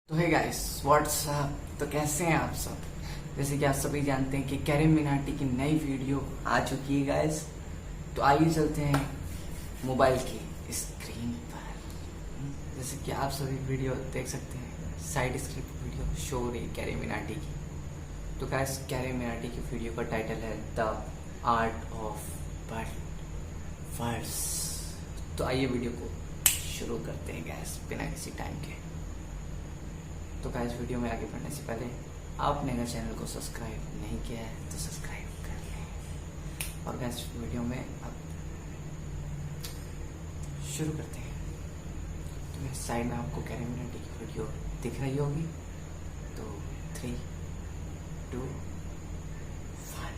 तो है guys what's up. तो कैसे हैं आप सब। जैसे कि आप सभी जानते हैं कि कैरी मिनाटी की नई वीडियो आ चुकी है गाइस। तो आइए चलते हैं मोबाइल की स्क्रीन पर। जैसे कि आप सभी वीडियो देख सकते हैं, साइड स्क्रीन पर वीडियो शो हो रही है कैरी मिनाटी की। तो गाइस कैरी मिनाटी की वीडियो का टाइटल है द आर्ट ऑफ वर्ड्स। तो आइए वीडियो को शुरू करते हैं गाइस बिना किसी टाइम के। तो गाइस वीडियो में आगे बढ़ने से पहले आपने अगर चैनल को सब्सक्राइब नहीं किया है तो सब्सक्राइब कर लें। और गाइस वीडियो में अब शुरू करते हैं। तो मैं साइड में आपको कैरी मिनाटी की वीडियो दिख रही होगी। तो 3, 2, 1।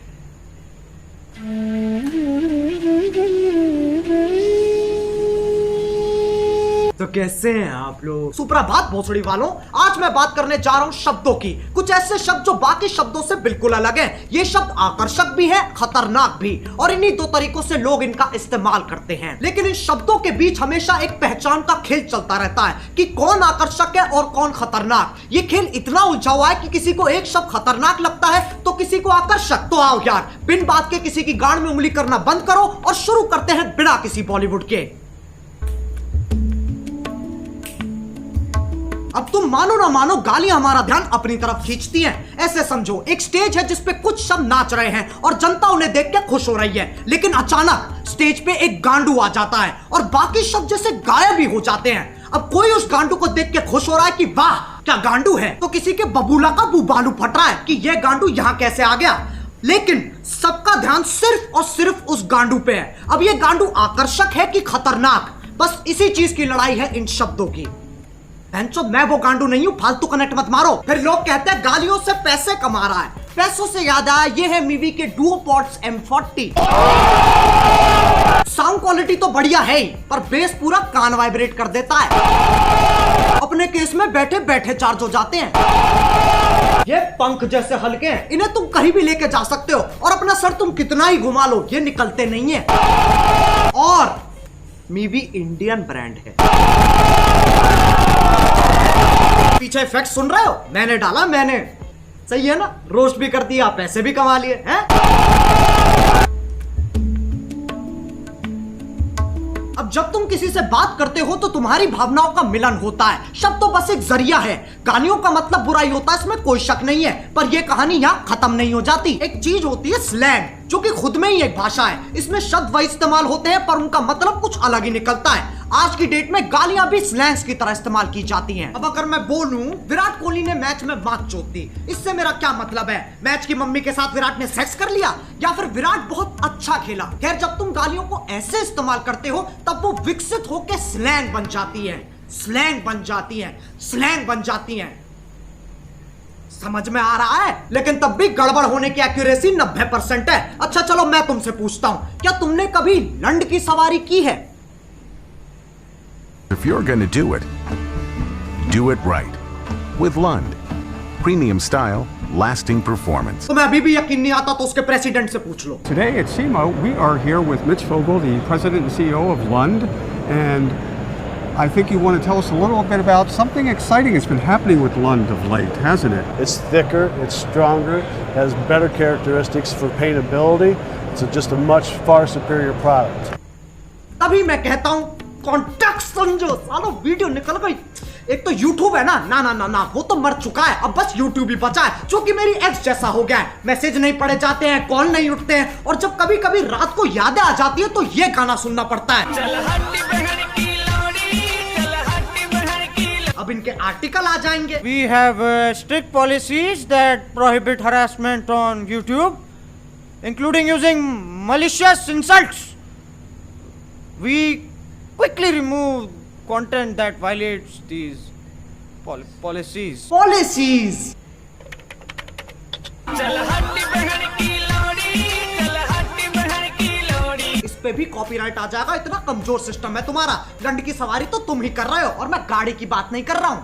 तो कैसे हैं आप लोग। सुप्रभात भोसड़ी वालों, आज मैं बात करने जा रहा हूँ शब्दों की। कुछ ऐसे शब्द जो बाकी शब्दों से बिल्कुल अलग हैं। ये शब्द आकर्षक भी है, खतरनाक भी, और इन्हीं दो तरीकों से लोग इनका इस्तेमाल करते हैं। लेकिन इन शब्दों के बीच हमेशा एक पहचान का खेल चलता रहता है कि कौन आकर्षक है और कौन खतरनाक। ये खेल इतना उलझा हुआ है कि किसी को एक शब्द खतरनाक लगता है तो किसी को आकर्षक। तो आओ यार, बिन बात के किसी की गांड में उंगली करना बंद करो और शुरू करते हैं बिना किसी बॉलीवुड के। अब तुम मानो ना मानो, गालियां हमारा ध्यान अपनी तरफ खींचती हैं। ऐसे समझो, एक स्टेज है जिस पे कुछ शब्द नाच रहे हैं और जनता उन्हें देख के खुश हो रही है। लेकिन अचानक स्टेज पे एक गांडू आ जाता है और बाकी शब्द जैसे गायब ही हो जाते हैं। अब कोई उस गांडू को देख के खुश हो रहा है कि वाह क्या गांडू है, तो किसी के बबूला का बुबालू फट रहा है कि यह गांडू यहां कैसे आ गया। लेकिन सबका ध्यान सिर्फ और सिर्फ उस गांडू पे है। अब यह गांडू आकर्षक है कि खतरनाक, बस इसी चीज की लड़ाई है इन शब्दों की। मैं वो गांडू नहीं हूं, फालतू कनेक्ट मत मारो। फिर लोग कहते हैं गालियों से पैसे कमा रहा है। पैसों से याद आया, ये है मीवी के डुओपॉड्स M40। साउंड क्वालिटी तो बढ़िया है ही, पर बेस पूरा कान वाइब्रेट कर देता है। अपने केस में बैठे बैठे चार्ज हो जाते हैं। ये पंख जैसे हल्के हैं, इन्हें तुम कहीं भी लेके जा सकते हो और अपना सर तुम कितना ही घुमा लो ये निकलते नहीं है। और मीवी इंडियन ब्रांड है। पीछे इफेक्ट सुन रहे हो, मैंने डाला, मैंने। सही है ना, रोस्ट भी कर दिया, पैसे भी कमा लिए हैं। अब जब तुम किसी से बात करते हो तो तुम्हारी भावनाओं का मिलन होता है। शब्द तो बस एक जरिया है। गालियों का मतलब बुराई होता है, इसमें कोई शक नहीं है। पर यह कहानी यहाँ खत्म नहीं हो जाती। एक चीज होती है स्लैंग, जो कि खुद में ही एक भाषा है। इसमें शब्द वही इस्तेमाल होते हैं पर उनका मतलब कुछ अलग ही निकलता है। आज की डेट में गालियां भी स्लैंग्स की तरह इस्तेमाल की जाती हैं। अब अगर मैं बोलूं विराट कोहली ने मैच में मात चोद दी, इससे मेरा क्या मतलब है। मैच की मम्मी के साथ विराट ने सेक्स कर लिया, या फिर विराट बहुत अच्छा खेला। खैर, जब तुम गालियों को ऐसे इस्तेमाल करते हो तब वो विकसित होकर स्लैंग बन जाती है, स्लैंग बन जाती है, स्लैंग बन जाती है। समझ में आ रहा है? लेकिन तब भी गड़बड़ होने की एक्यूरेसी 90% है। अच्छा चलो मैं तुमसे पूछता हूं, क्या तुमने कभी लंड की सवारी की है? If you're going to do it right. With Lund. Premium style, lasting performance. तुम्हें अभी भी यकीन नहीं आता तो उसके प्रेसिडेंट से पूछ लो। Today at SEMA, we are here with Mitch Vogel, the president and CEO of Lund, and I think you want to tell us a little bit about something exciting that's been happening with Lund of late, hasn't it? It's thicker, it's stronger, has better characteristics for paintability. It's just a much far superior product. तभी मैं कहता हूँ contact समझो। सालो video निकल गई। एक तो YouTube है ना, ना ना ना ना, वो तो मर चुका है। अब बस YouTube ही बचा है, जो कि मेरी एक्स जैसा हो गया है। मैसेज नहीं पढ़े जाते हैं, कॉल नहीं उठते हैं, और जब कभी कभी रात को यादें आ जाती है तो ये गाना सुनना पड़ता है। अब इनके आर्टिकल आ जाएंगे। We have strict policies that prohibit harassment on YouTube, including using malicious insults. We quickly remove content that violates these policies. Policies. इस पे भी कॉपीराइट आ जाएगा, इतना कमजोर सिस्टम है तुम्हारा। लंड की सवारी तो तुम ही कर रहे हो और मैं गाड़ी की बात नहीं कर रहा हूं।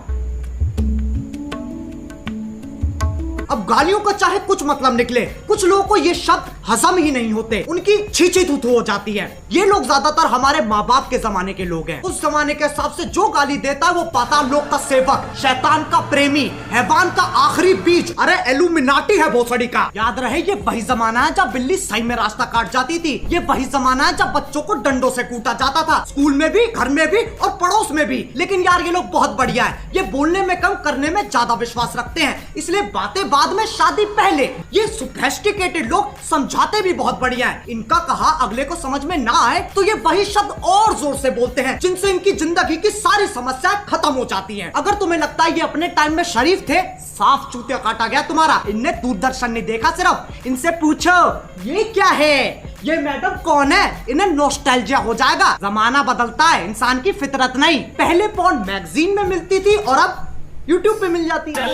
अब गालियों का चाहे कुछ मतलब निकले, कुछ लोगों को ये शब्द हजम ही नहीं होते, उनकी छींची थूथू हो जाती है। ये लोग ज्यादातर हमारे माँ बाप के जमाने के लोग हैं। उस जमाने के हिसाब से जो गाली देता है वो पाताल लोक का सेवक, शैतान का प्रेमी, हैवान का आखिरी बीज, अरे एलुमिनाटी है भोसड़ी का। याद रहे ये वही जमाना है जब बिल्ली सही में रास्ता काट जाती थी। ये वही जमाना है जब बच्चों को डंडों से कूटा जाता था, स्कूल में भी, घर में भी और पड़ोस में भी। लेकिन यार ये लोग बहुत बढ़िया है, ये बोलने में कम करने में ज्यादा विश्वास रखते हैं, इसलिए बातें बाद में शादी पहले। ये सोफिस्टिकेटेड लोग समझाते भी बहुत बढ़िया है। इनका कहा अगले को समझ में ना आए तो ये वही शब्द और जोर से बोलते हैं जिनसे इनकी जिंदगी की सारी समस्याएं खत्म हो जाती हैं। अगर तुम्हें लगता है ये अपने टाइम में शरीफ थे, साफ चूतिया काटा गया तुम्हारा। इनने दूरदर्शन नहीं देखा, सिर्फ इनसे पूछो ये क्या है, ये मैडम कौन है, इन्हें नॉस्टैल्जिया हो जाएगा। जमाना बदलता है, इंसान की फितरत नहीं। पहले पॉर्न मैगजीन में मिलती थी और अब यूट्यूब पे मिल जाती है।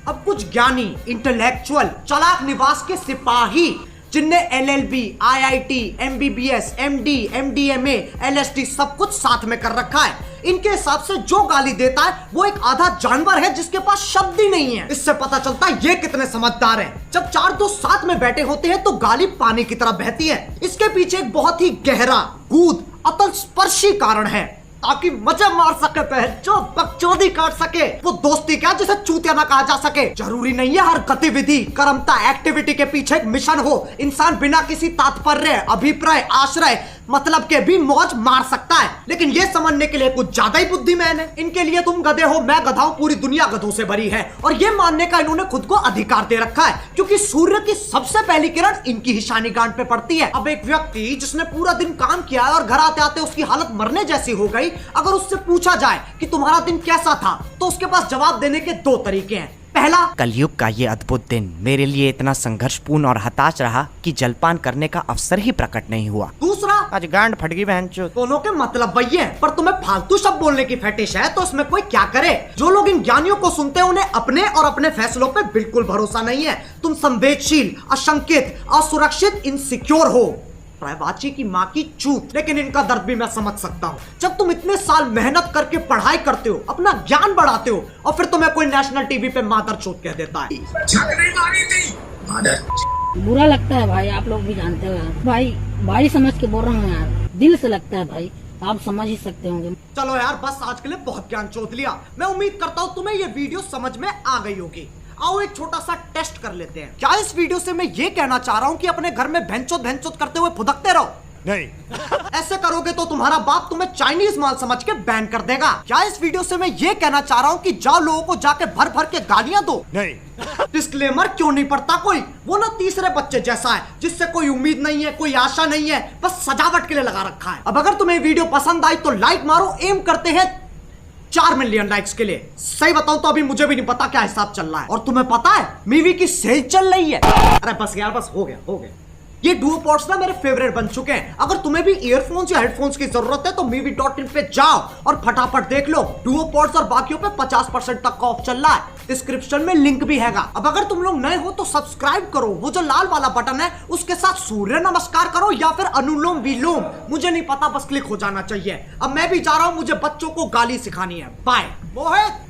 अब कुछ ज्ञानी, इंटेलेक्चुअल, चालाक निवास के सिपाही जिनने LLB, IIT, MBBS, MD, MDMA, LSD सब कुछ साथ में कर रखा है, इनके हिसाब से जो गाली देता है वो एक आधा जानवर है जिसके पास शब्द ही नहीं है। इससे पता चलता है ये कितने समझदार हैं। जब चार दोस्त साथ में बैठे होते हैं तो गाली पानी की तरह बहती है। इसके पीछे एक बहुत ही गहरा, गूढ़, अतल स्पर्शी कारण है, ताकि मजे मार सके, जो बकचोदी काट सके। वो दोस्ती क्या जिसे चूतिया ना कहा जा सके। जरूरी नहीं है हर गतिविधि, कर्मता, एक्टिविटी के पीछे एक मिशन हो। इंसान बिना किसी तात्पर्य, अभिप्राय, आश्रय, मतलब के भी मौज मार सकता है। लेकिन ये समझने के लिए कुछ ज्यादा ही बुद्धिमान है। इनके लिए तुम गधे हो, मैं गधा हूं, पूरी दुनिया गधों से भरी है। और ये मानने का इन्होंने खुद को अधिकार दे रखा है क्योंकि सूर्य की सबसे पहली किरण इनकी ही शानी गांठ पे पड़ती है। अब एक व्यक्ति जिसने पूरा दिन काम किया और घर आते आते उसकी हालत मरने जैसी हो गई, अगर उससे पूछा जाए कि तुम्हारा दिन कैसा था तो उसके पास जवाब देने के दो तरीके हैं। पहला, कलयुग का ये अद्भुत दिन मेरे लिए इतना संघर्षपूर्ण और हताश रहा कि जलपान करने का अवसर ही प्रकट नहीं हुआ। दूसरा, आज गांड फट गई बहनचोद। दोनों के मतलब वही है, पर तुम्हें फालतू शब्द बोलने की फेटिश है तो उसमें कोई क्या करे। जो लोग इन ज्ञानियों को सुनते हैं उन्हें अपने और अपने फैसलों पे बिल्कुल भरोसा नहीं है। तुम संवेदनशील, अशंकित, असुरक्षित, इनसिक्योर हो। प्रायवाची की माँ की चूत। लेकिन इनका दर्द भी मैं समझ सकता हूँ। जब तुम इतने साल मेहनत करके पढ़ाई करते हो, अपना ज्ञान बढ़ाते हो और फिर तुम्हें कोई नेशनल टीवी पे मादर चोत कह देता है। बुरा लगता है भाई, आप लोग भी जानते हो यार। भाई समझ के बोल रहा हूँ यार, दिल से लगता है भाई, आप समझ ही सकते होंगे। चलो यार बस आज के लिए बहुत ज्ञान चोत लिया। मैं उम्मीद करता हूँ तुम्हें ये वीडियो समझ में आ गई होगी। आओ एक छोटा सा टेस्ट कर लेते हैं। क्या इस वीडियो से मैं ये कहना चाह रहा हूँ कि अपने घर में भैंचोद करते हुए फुदकते रहो? नहीं। ऐसे करोगे तो तुम्हारा बाप तुम्हें चाइनीज माल समझ के बैन कर देगा। क्या इस वीडियो से मैं ये कहना चाह रहा हूँ कि जाओ लोगों को जाके भर भर के गालियां दो? नहीं। डिस्क्लेमर क्यों नहीं पढ़ता कोई? वो ना तीसरे बच्चे जैसा है जिससे कोई उम्मीद नहीं है, कोई आशा नहीं है, बस सजावट के लिए लगा रखा है। अब अगर तुम्हें वीडियो पसंद आई तो लाइक मारो। एम करते हैं 4 मिलियन लाइक्स के लिए। सही बताऊं तो अभी मुझे भी नहीं पता क्या हिसाब चल रहा है। और तुम्हें पता है मीवी की सेल चल रही है। अरे बस यार, बस हो गया। ये डुओ पॉड्स ना मेरे फेवरेट बन चुके हैं। अगर तुम्हें भी ईयरफोन्स या हेडफोन्स की जरूरत है तो movie.in पे जाओ और फटाफट देख लो। डुओ पॉड्स और बाकियों पे 50% तक का ऑफ चल रहा है। डिस्क्रिप्शन में लिंक भी हैगा। अब अगर तुम लोग नए हो तो सब्सक्राइब करो, वो जो लाल वाला बटन है उसके साथ सूर्य नमस्कार करो या फिर अनुलोम विलोम, मुझे नहीं पता, बस क्लिक हो जाना चाहिए। अब मैं भी जा रहा हूँ, मुझे बच्चों को गाली सिखानी है। बाय। मोहित